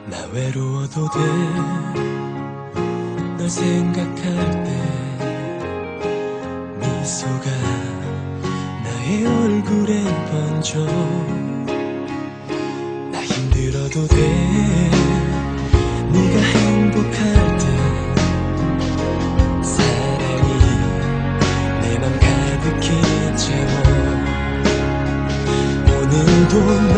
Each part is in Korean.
나 외로워도 돼. 널 생각할 때 미소가 나의 얼굴에 번져. 나 힘들어도 돼. 네가 행복할 때 사랑이 내 맘 가득히 채워. 오늘도 난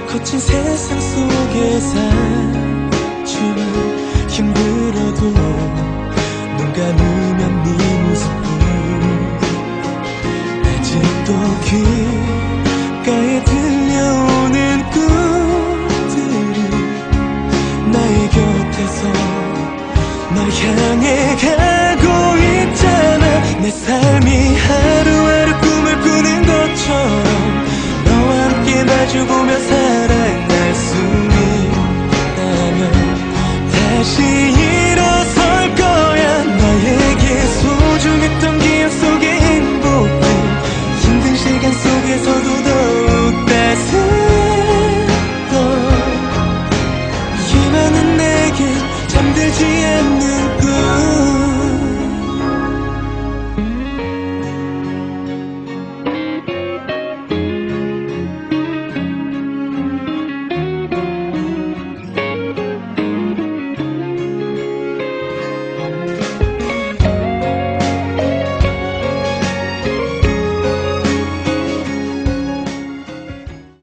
거친 세상 속에 살지만 힘들어도 눈 감으면 네 모습뿐. 아직도 귓가에 들려오는 꿈들이 나의 곁에서 널 향해 가고 있잖아. 내 삶이 하루하루 꿈을 꾸는 것처럼 너와 함께 마주보며 살아갈 수 있다면 다시 일어설 거야. 나에게 소중했던 기억 속의 행복들, 힘든 시간 속에서도